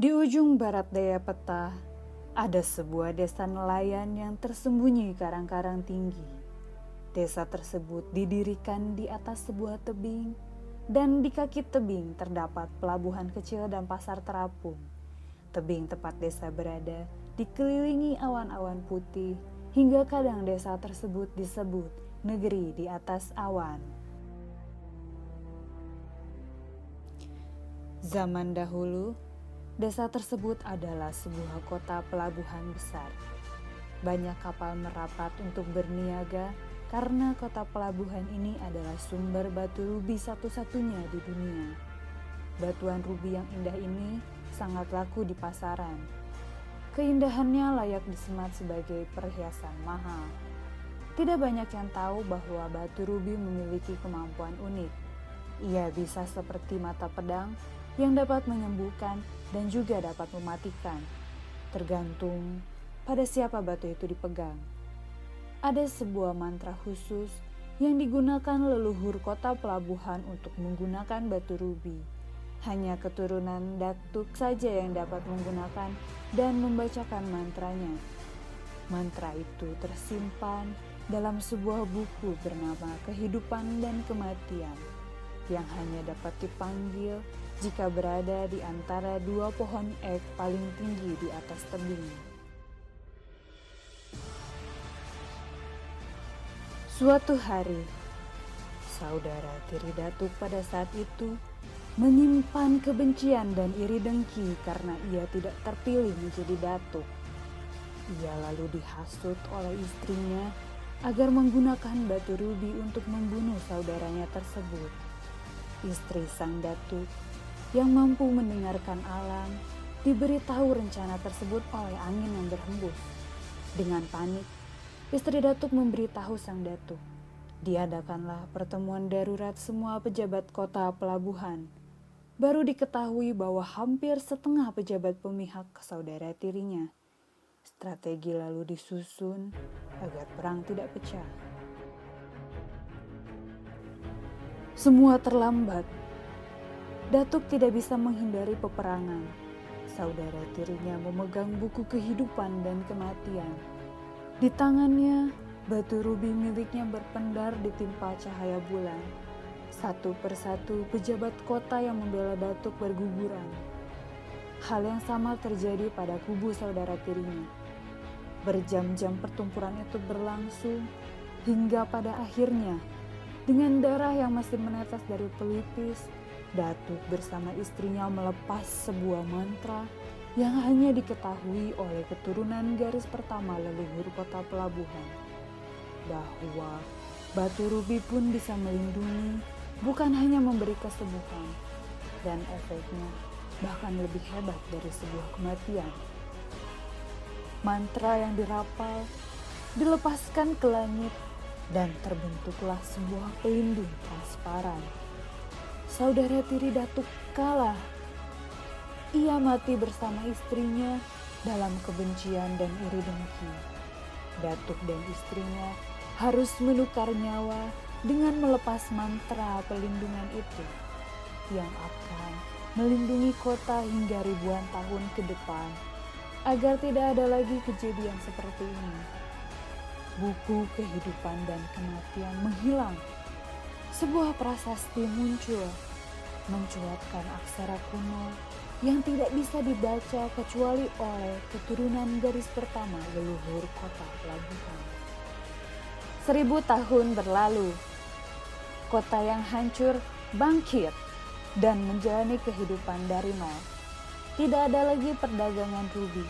Di ujung barat daya peta, ada sebuah desa nelayan yang tersembunyi karang-karang tinggi. Desa tersebut didirikan di atas sebuah tebing, dan di kaki tebing terdapat pelabuhan kecil dan pasar terapung. Tebing tempat desa berada dikelilingi awan-awan putih, hingga kadang desa tersebut disebut negeri di atas awan. Zaman dahulu, desa tersebut adalah sebuah kota pelabuhan besar. Banyak kapal merapat untuk berniaga karena kota pelabuhan ini adalah sumber batu rubi satu-satunya di dunia. Batuan rubi yang indah ini sangat laku di pasaran. Keindahannya layak disemat sebagai perhiasan mahal. Tidak banyak yang tahu bahwa batu rubi memiliki kemampuan unik. Ia bisa seperti mata pedang yang dapat menyembuhkan dan juga dapat mematikan, tergantung pada siapa batu itu dipegang. Ada sebuah mantra khusus yang digunakan leluhur kota pelabuhan untuk menggunakan batu rubi. Hanya keturunan Datuk saja yang dapat menggunakan dan membacakan mantranya. Mantra itu tersimpan dalam sebuah buku bernama Kehidupan dan Kematian, yang hanya dapat dipanggil jika berada di antara dua pohon ek paling tinggi di atas tebing. Suatu hari, saudara tiri Datuk pada saat itu menyimpan kebencian dan iri dengki karena ia tidak terpilih menjadi datuk. Ia lalu dihasut oleh istrinya agar menggunakan batu rubi untuk membunuh saudaranya tersebut. Istri sang datuk yang mampu mendengarkan alam diberitahu rencana tersebut oleh angin yang berhembus. Dengan panik, istri datuk memberitahu sang datuk, diadakanlah pertemuan darurat semua pejabat kota pelabuhan. Baru diketahui bahwa hampir setengah pejabat pemihak ke saudara tirinya. Strategi lalu disusun agar perang tidak pecah. Semua terlambat. Datuk tidak bisa menghindari peperangan. Saudara tirinya memegang buku Kehidupan dan Kematian. Di tangannya, batu rubi miliknya berpendar ditimpa cahaya bulan. Satu persatu pejabat kota yang membela Datuk berguguran. Hal yang sama terjadi pada kubu saudara tirinya. Berjam-jam pertempuran itu berlangsung hingga pada akhirnya, dengan darah yang masih menetes dari pelipis, Datuk bersama istrinya melepas sebuah mantra yang hanya diketahui oleh keturunan garis pertama leluhur kota pelabuhan, bahwa batu rubi pun bisa melindungi, bukan hanya memberi kesembuhan, dan efeknya bahkan lebih hebat dari sebuah kematian. Mantra yang dirapal dilepaskan ke langit dan terbentuklah sebuah pelindung transparan. Saudara tiri Datuk kalah. Ia mati bersama istrinya dalam kebencian dan iri dengki. Datuk dan istrinya harus menukar nyawa dengan melepas mantra pelindungan itu yang akan melindungi kota hingga ribuan tahun ke depan agar tidak ada lagi kejadian seperti ini. Buku Kehidupan dan Kematian menghilang. Sebuah prasasti muncul, mencuatkan aksara kuno yang tidak bisa dibaca kecuali oleh keturunan garis pertama leluhur kota pelabuhan. 1000 tahun berlalu, kota yang hancur bangkit dan menjalani kehidupan dari nol. Tidak ada lagi perdagangan rubi.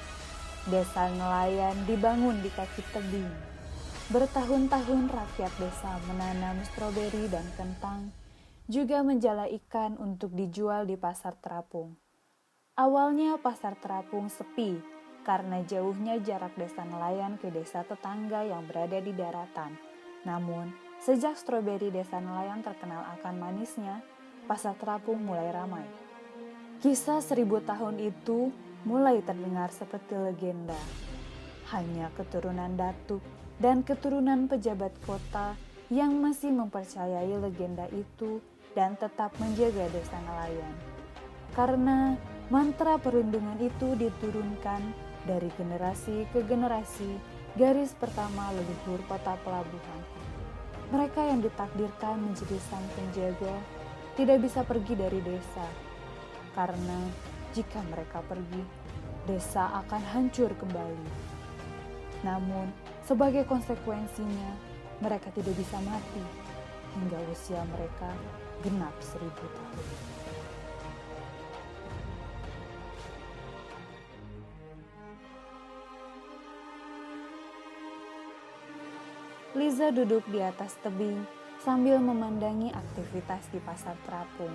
Desa nelayan dibangun di kaki tebing. Bertahun-tahun rakyat desa menanam stroberi dan kentang, juga menjala ikan untuk dijual di pasar terapung. Awalnya pasar terapung sepi karena jauhnya jarak desa nelayan ke desa tetangga yang berada di daratan. Namun, sejak stroberi desa nelayan terkenal akan manisnya, pasar terapung mulai ramai. Kisah 1000 tahun itu mulai terdengar seperti legenda. Hanya keturunan datuk dan keturunan pejabat kota yang masih mempercayai legenda itu dan tetap menjaga desa nelayan. Karena Mantra perlindungan itu diturunkan dari generasi ke generasi garis pertama leluhur kota pelabuhan. Mereka yang ditakdirkan menjadi sang penjaga tidak bisa pergi dari desa, karena jika mereka pergi, desa akan hancur kembali. Namun, sebagai konsekuensinya, mereka tidak bisa mati hingga usia mereka genap 1000 tahun. Liza duduk di atas tebing sambil memandangi aktivitas di pasar terapung.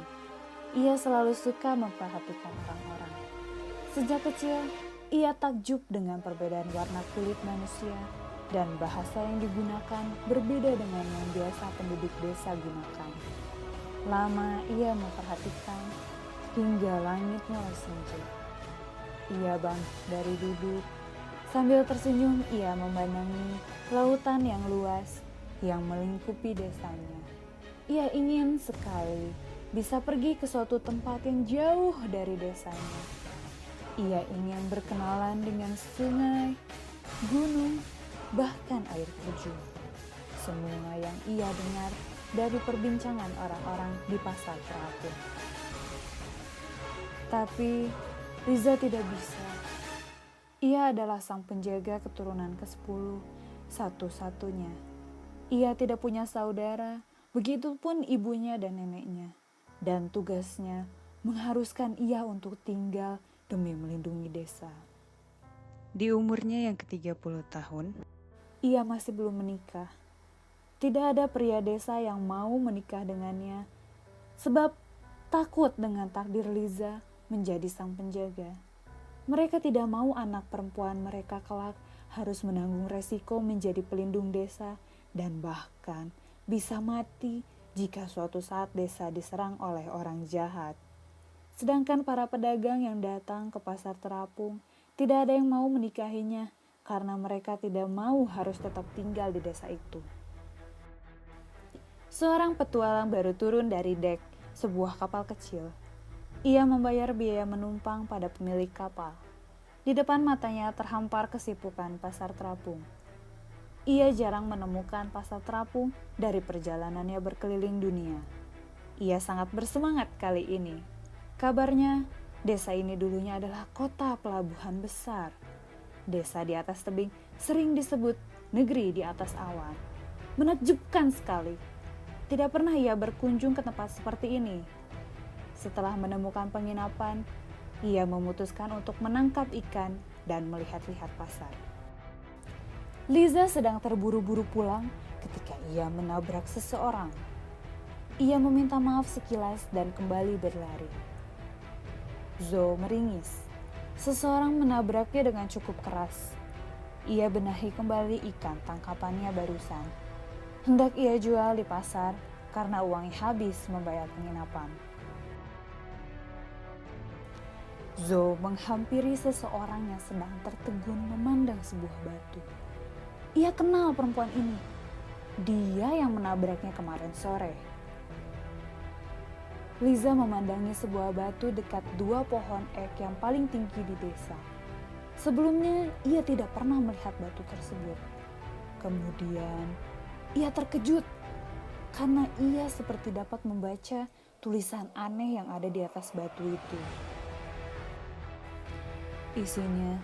Ia selalu suka memperhatikan orang-orang. Sejak kecil, ia takjub dengan perbedaan warna kulit manusia dan bahasa yang digunakan berbeda dengan yang biasa penduduk desa gunakan. Lama ia memperhatikan hingga langit mulai senja. Ia bangkit dari duduk. Sambil tersenyum, ia memandangi lautan yang luas yang melingkupi desanya. Ia ingin sekali bisa pergi ke suatu tempat yang jauh dari desanya. Ia ingin berkenalan dengan sungai, gunung, bahkan air terjun. Semua yang ia dengar dari perbincangan orang-orang di pasar terapung. Tapi Liza tidak bisa. Ia adalah sang penjaga keturunan ke-10, satu-satunya. Ia tidak punya saudara, begitupun ibunya dan neneknya. Dan tugasnya mengharuskan ia untuk tinggal demi melindungi desa. Di umurnya yang ke-30 tahun, ia masih belum menikah. Tidak ada pria desa yang mau menikah dengannya, sebab takut dengan takdir Liza menjadi sang penjaga. Mereka tidak mau anak perempuan mereka kelak harus menanggung resiko menjadi pelindung desa dan bahkan bisa mati jika suatu saat desa diserang oleh orang jahat. Sedangkan para pedagang yang datang ke pasar terapung tidak ada yang mau menikahinya karena mereka tidak mau harus tetap tinggal di desa itu. Seorang petualang baru turun dari dek sebuah kapal kecil. Ia membayar biaya menumpang pada pemilik kapal. Di depan matanya terhampar kesibukan pasar terapung. Ia jarang menemukan pasar terapung dari perjalanannya berkeliling dunia. Ia sangat bersemangat kali ini. Kabarnya, desa ini dulunya adalah kota pelabuhan besar. Desa di atas tebing sering disebut negeri di atas awan. Menakjubkan sekali. Tidak pernah ia berkunjung ke tempat seperti ini. Setelah menemukan penginapan, ia memutuskan untuk menangkap ikan dan melihat-lihat pasar. Liza sedang terburu-buru pulang ketika ia menabrak seseorang. Ia meminta maaf sekilas dan kembali berlari. Zo meringis. Seseorang menabraknya dengan cukup keras. Ia benahi kembali ikan tangkapannya barusan. Hendak ia jual di pasar karena uangnya habis membayar penginapan. Zo menghampiri seseorang yang sedang tertegun memandang sebuah batu. Ia kenal perempuan ini. Dia yang menabraknya kemarin sore. Liza memandangi sebuah batu dekat 2 pohon ek yang paling tinggi di desa. Sebelumnya ia tidak pernah melihat batu tersebut. Kemudian ia terkejut karena ia seperti dapat membaca tulisan aneh yang ada di atas batu itu. Isinya,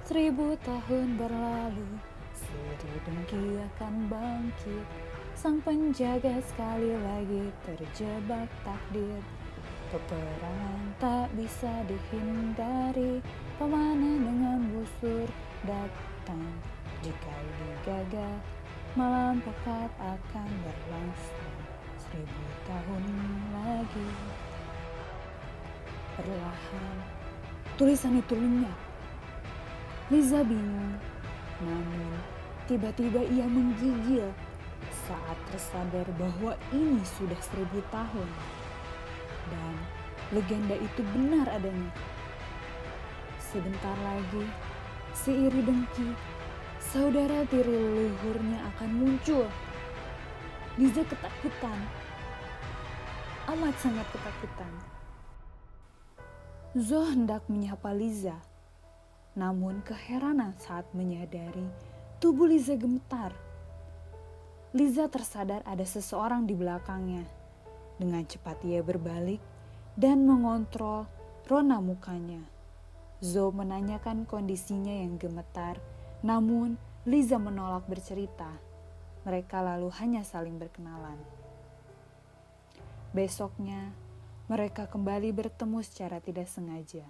1000 tahun berlalu, sedih dengki akan bangkit. Sang penjaga sekali lagi terjebak takdir. Peperangan tak bisa dihindari, pemanah dengan busur datang. Jika digagal, malam pekat akan berlangsung 1000 tahun lagi. Perlahan, tulisan itu lenyap. Liza bingung, namun tiba-tiba ia menggigil saat tersadar bahwa ini sudah 1000 tahun. Dan legenda itu benar adanya. Sebentar lagi, si iri dengki, saudara tiri leluhurnya akan muncul. Liza ketakutan, amat sangat ketakutan. Zo hendak menyapa Liza, namun keheranan saat menyadari tubuh Liza gemetar. Liza tersadar ada seseorang di belakangnya. Dengan cepat ia berbalik dan mengontrol rona mukanya. Zo menanyakan kondisinya yang gemetar, namun Liza menolak bercerita. Mereka lalu hanya saling berkenalan. Besoknya, mereka kembali bertemu secara tidak sengaja,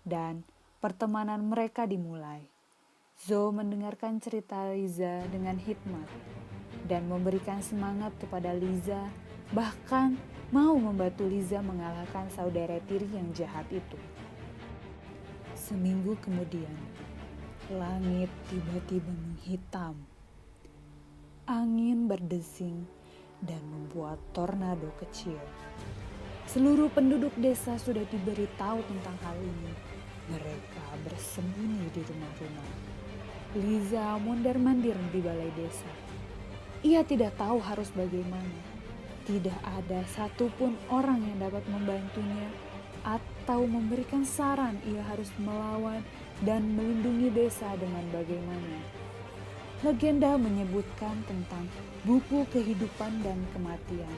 dan pertemanan mereka dimulai. Zo mendengarkan cerita Liza dengan hikmat dan memberikan semangat kepada Liza, bahkan mau membantu Liza mengalahkan saudara tiri yang jahat itu. Seminggu kemudian, langit tiba-tiba menghitam. Angin berdesing dan membuat tornado kecil. Seluruh penduduk desa sudah diberitahu tentang hal ini. Mereka bersembunyi di rumah-rumah. Liza mondar-mandir di balai desa. Ia tidak tahu harus bagaimana. Tidak ada satupun orang yang dapat membantunya atau memberikan saran ia harus melawan dan melindungi desa dengan bagaimana. Legenda menyebutkan tentang buku kehidupan dan kematian.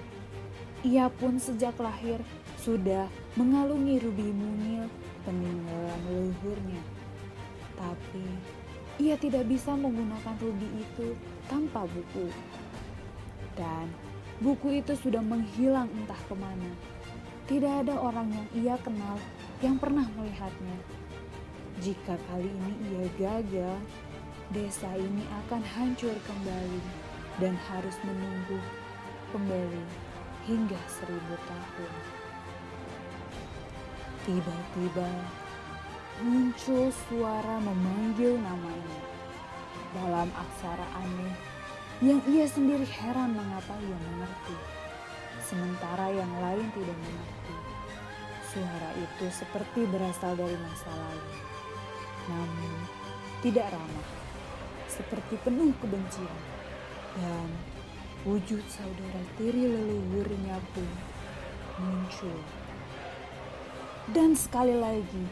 Ia pun sejak lahir sudah mengalungi rubi mungil peninggalan leluhurnya. Tapi ia tidak bisa menggunakan rubi itu tanpa buku. Dan buku itu sudah menghilang entah kemana. Tidak ada orang yang ia kenal yang pernah melihatnya. Jika kali ini ia gagal, desa ini akan hancur kembali dan harus menunggu kembali hingga 1000 tahun. Tiba-tiba muncul suara memanggil namanya dalam aksara aneh yang ia sendiri heran mengapa ia mengerti, sementara yang lain tidak mengerti. Suara itu seperti berasal dari masa lalu, namun tidak ramah, seperti penuh kebencian, dan wujud saudara tiri leluhurnya pun muncul. Dan sekali lagi,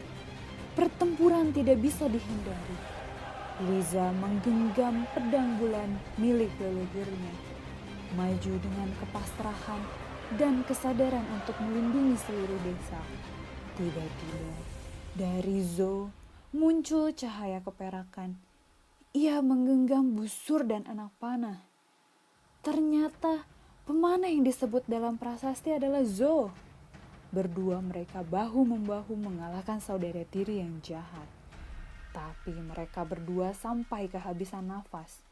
pertempuran tidak bisa dihindari. Liza menggenggam pedang bulan milik leluhurnya, maju dengan kepasrahan dan kesadaran untuk melindungi seluruh desa. Tiba-tiba dari Zo muncul cahaya keperakan. Ia menggenggam busur dan anak panah. Ternyata pemanah yang disebut dalam prasasti adalah Zo. Berdua mereka bahu-membahu mengalahkan saudara tiri yang jahat. Tapi mereka berdua sampai kehabisan nafas.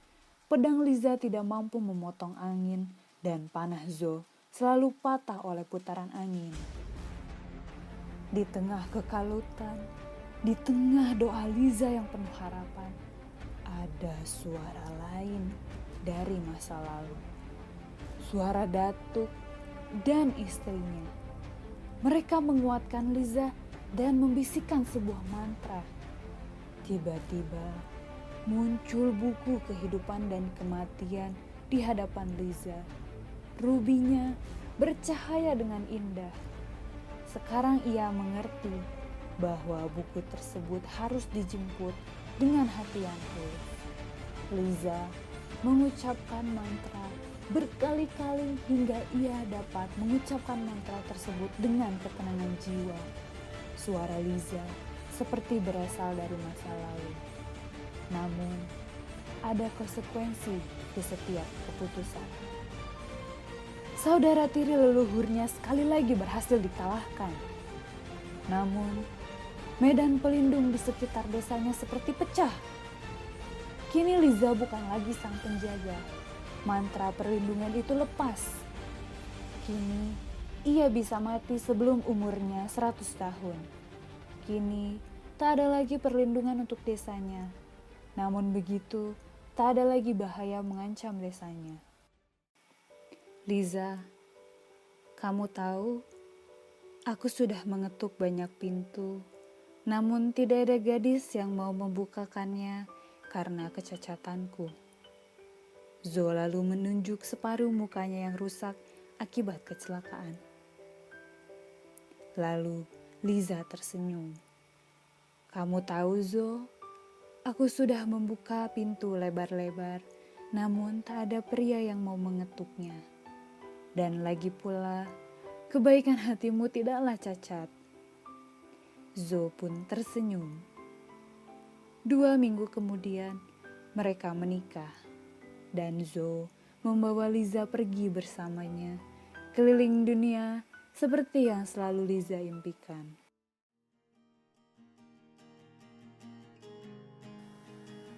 Pedang Liza tidak mampu memotong angin dan panah Zo selalu patah oleh putaran angin. Di tengah kekalutan, di tengah doa Liza yang penuh harapan, ada suara lain dari masa lalu. Suara Datuk dan istrinya. Mereka menguatkan Liza dan membisikkan sebuah mantra. Tiba-tiba muncul buku kehidupan dan kematian di hadapan Liza. Rubinya bercahaya dengan indah. Sekarang ia mengerti bahwa buku tersebut harus dijemput dengan hati yang tulus. Liza mengucapkan mantra berkali-kali hingga ia dapat mengucapkan mantra tersebut dengan ketenangan jiwa. Suara Liza seperti berasal dari masa lalu. Namun, ada konsekuensi di setiap keputusan. Saudara tiri leluhurnya sekali lagi berhasil dikalahkan. Namun, medan pelindung di sekitar desanya seperti pecah. Kini Liza bukan lagi sang penjaga. Mantra perlindungan itu lepas. Kini, ia bisa mati sebelum umurnya 100 tahun. Kini, tak ada lagi perlindungan untuk desanya. Namun begitu, tak ada lagi bahaya mengancam desanya. Liza, kamu tahu, aku sudah mengetuk banyak pintu, namun tidak ada gadis yang mau membukakannya karena kecacatanku. Zo lalu menunjuk separuh mukanya yang rusak akibat kecelakaan. Lalu, Liza tersenyum. Kamu tahu Zo, aku sudah membuka pintu lebar-lebar, namun tak ada pria yang mau mengetuknya. Dan lagi pula, kebaikan hatimu tidaklah cacat. Zo pun tersenyum. 2 minggu kemudian, mereka menikah. Dan Zo membawa Liza pergi bersamanya, keliling dunia seperti yang selalu Liza impikan.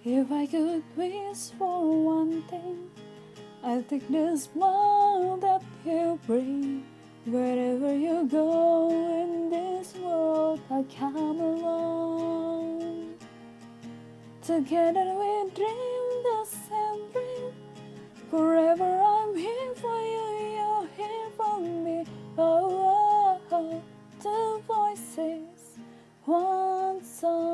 If I could wish for one thing, I take the smile that you bring. Wherever you go in this world, I come along. Together we dream the same dream. Forever I'm here for you, you're here for me. Oh, oh, oh. Two voices, one song.